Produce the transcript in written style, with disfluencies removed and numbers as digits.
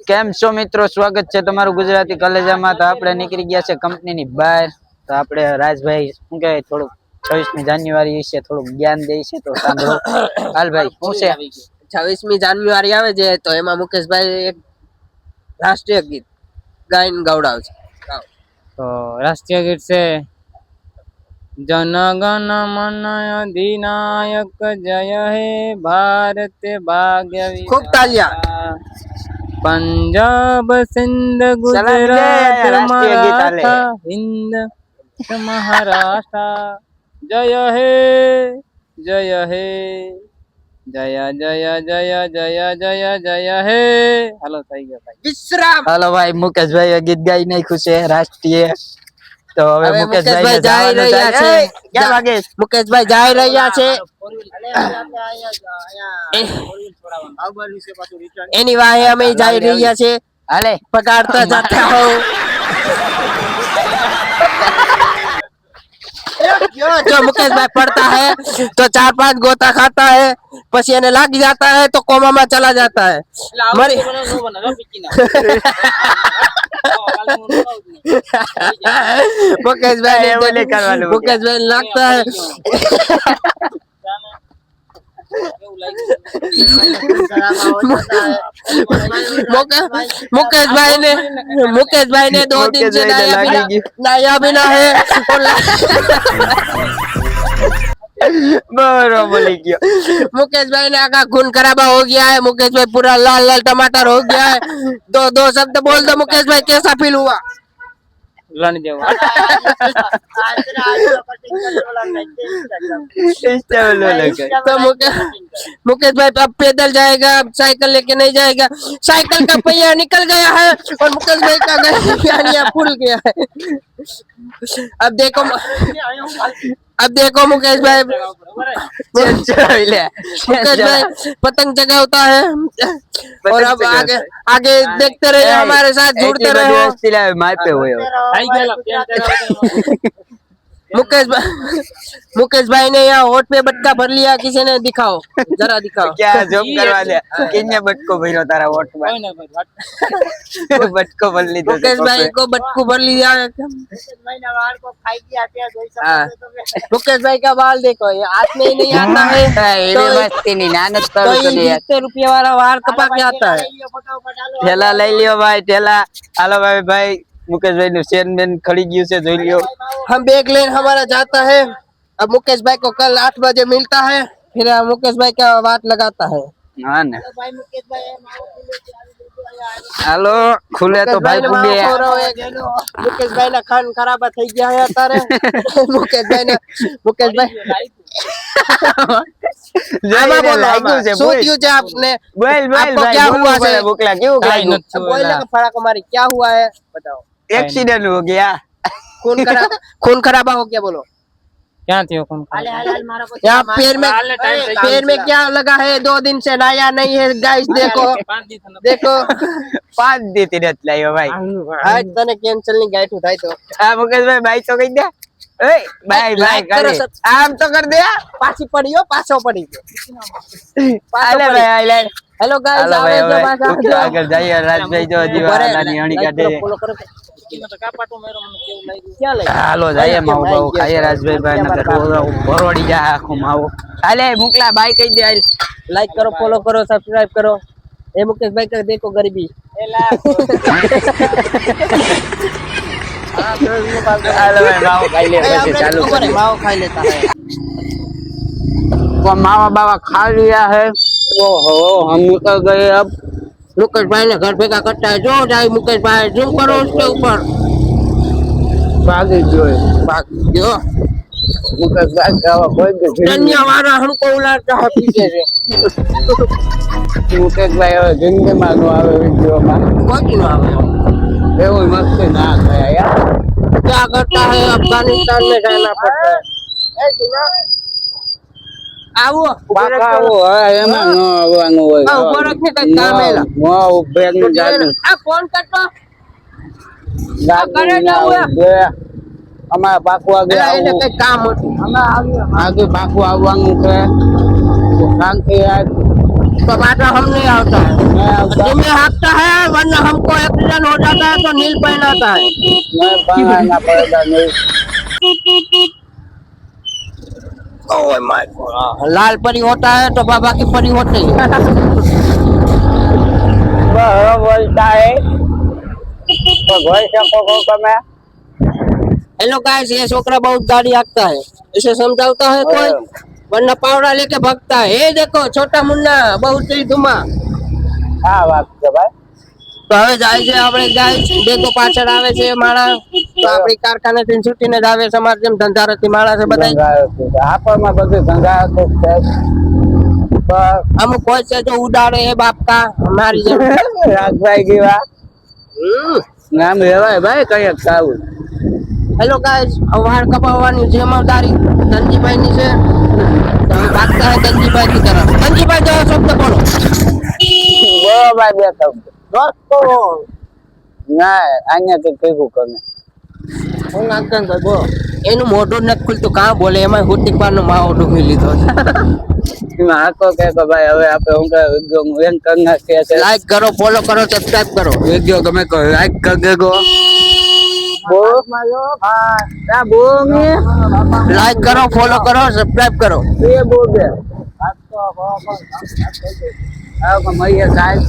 કેમ છો મિત્રો, સ્વાગત છે તમારું ગુજરાતી કલેજામાં। તો આપણે નીકળી ગયા છે કંપનીની બહાર। તો આપણે રાજભાઈ શું કહે થોડું 26મી જાન્યુઆરી વિશે થોડું જ્ઞાન દે છે, તો સાંભળો। હાલ ભાઈ, શું છે 26મી જાન્યુઆરી આવે છે તો એમાં મુકેશભાઈ એક રાષ્ટ્રીય ગીત ગાઈને ગવડાવશે। તો રાષ્ટ્રીય ગીત છે જન ગણ મન અધિનાયક જય હે ભારત ભાગ્ય ખૂબ તાલિયા। पंजाब सिंध गुजरात मराठा हिंद महाराष्ट्र जय हे जय हे जय जय जय जय जय जय हे। हेलो થઈ ગયો ભાઈ વિશ્રામ। હાલો ભાઈ, મુકેશભાઈ ગીત ગાઈ નાખ્યું છે રાષ્ટ્રીય। તો હવે મુકેશભાઈ જઈ રહ્યા છે। ક્યાં વાગે મુકેશભાઈ જઈ રહ્યા છે એની વાહે અમે જઈ રહ્યા છે। હાલે પગાડતા જાતા હો। जो मुकेश भाई पढ़ता है तो 4-5 गोता खाता है, પછી એને લાગ जाता है तो कोमा में चला जाता है। मरी मुकेश भाई लगता है मुकेश भाई ने 2 दिन से नया बिना है। बरोबर बोली गया। मुकेश भाई ने आका खून खराबा हो गया है। मुकेश भाई पूरा लाल लाल टमाटर हो गया है। दो शब्द बोल दो मुकेश भाई, कैसा फील हुआ? रण जेवा तो मुकेश भाई अब पैदल जाएगा, अब साइकिल लेके नहीं जाएगा। साइकिल का पहिया निकल गया है और मुकेश भाई का पहिया फूल गया है। अब देखो मुकेश भाई पतंग जगाता है। और अब आगे देखते रहिए, हमारे साथ जुड़ते रहो। मुकेश भाई ने यहाँ होठ पे बटका भर लिया, किसी ने दिखाओ, जरा दिखाओ। क्या जोक करवा दे, किन्ने बटको भरो तारा होठ में? बटको भर ली। मुकेश भाई को बटको भर लिया। मुकेश भाई का बाल देखो, ये हाथ में ही नहीं आता है। तो 20 रुपये वाला वाल कपा के आता है। ठेला ले लियो भाई, ठेला। हेलो भाई भाई, मुकेश भाई ने चेन में खड़ी गई से जोई लियो। हम बैग लेन हमारा जाता है। अब मुकेश भाई को कल 8 बजे मिलता है, फिर मुकेश भाई का वाट लगाता है। हाँ ना हेलो खुले तो भाई मुकेश भाई ना खान खराबा થઈ ગયા है તારે। मुकेश भाई जामा बोलो શું થયું છે आपने? बोल आपको क्या हुआ है? बुकला क्यों बोलने का फर्क हमारी क्या हुआ है बताओ। एक्सीडेंट हो गया, खून खराबा हो गया। बोलो क्या थी खून यहाँ पैर में क्या लगा है? 2 दिन से नया नहीं है गाइस। देखो 5 दी थी रत लायो भाई। आज तने कैंसिल नहीं गाइट उठाई तो आ मुकेश भाई भाई तो कही दे। ए भाई भाई कर आम तो कर दे। पाछी पड़ियो, पाछो पड़ी गयो। आले भाई आले। हेलो गाइस, आवे जो पाछा आगे जाइए राजभाई जो जीवानी हणी काढे। हालो जाइए माओ बाओ खाइए राजभाई भाई ना भरोड़ी जा आखो माओ। आले मुकला भाई कही दे। लाइक करो, फॉलो करो, सब्सक्राइब करो। ए मुकेश भाई का देखो गरीबी। हेलो भाई माओ खाई ले, वैसे चालू कर माओ खाई लेता है। वो मावा बावा खा लिया है। ओहो हम निकल गए। अब मुकेश भाई ने घर पे का कट्टा है, जो जाए मुकेश भाई जूम करो उसके ऊपर। भाग गयो मुकेश भाई का कोई दुनिया वाला हमको उलाता है पीछे से। मुकेश भाई जिंदगी में नो आवे वीडियो में कोई ना आवे। एवो मस्त ना गया यार। क्या करता है, अफगानिस्तान में जाना पड़ता है। ए जिना आओ पापा वो है एमा नो आवવાનું હોય। આ ઉભો રાખે કઈ કામ એલા મો બેગ નું જાડું આ ફોન કરતો કરે જાવું છે। અમારા પાકુ આગે એને કઈ કામ હતું, અમે આવ્યો આગે પાકુ આવવાનું છે। શાંતિ રાખ तो बाटा हम नहीं आता है जिम्मे हाँकता है वरना हमको एक्सीडेंट हो जाता है तो नील पहनाता है मैं पहनाना पड़ेगा नहीं ओह माय गॉड लाल परी होता है तो बाबा की परी होती है बड़ा बोलता है तो भाई सको को कमे हेलो गाइस ये छोकरा बहुत गाड़ी हाँकता है इसे समझाता है कोई वरना पावड़ा लेके भागता है ये देखो छोटा मुन्ना बहुत ही धुमा हाँ बात છે ભાઈ તો હવે જાય છે આપણે ગાઈસ દેખો પાછળ આવે છે માણા તો આપણી કારખાનેથી છૂટીને જ આવે છે અમારે જેમ ધંધારથી માણા છે બધા આપણમાં બધું ગંગાતું છે અમુક હોય છે જો ઉડાડે એ બાપકા મારી જેમ રાજભાઈ ગીવા નામ લેવાય ભાઈ કઈ ખાવું હેલો ગાઈસ વાળ કપાવવાની જવાબદારી ધનજીભાઈની છે તો હવે ભાગતા હે ધનજીભાઈ की तरफ ધનજીભાઈ જો શબ્દ બોલો બોલો ભાઈ બે શબ્દ દોસ્તો ના અહીંયા તો કઈકું કરે હું નાખતા બોલો એનું મોઢું નથી ખુલતું કાં બોલે એમાં હુટિક પારનો માવો ડૂબી લીધો એમાં આખો કે ભાઈ હવે આપણે હું કહે એમ કરી નાખીએ છે લાઈક કરો ફોલો કરો સબસ્ક્રાઇબ કરો વિડિયો તમે કહો લાઈક કરી દેગો બો હા બો મે લાઈક કરો ફોલો કરો સબસ્ક્રાઇબ કરો એ બો બે આ તો મૈયા સાહેબ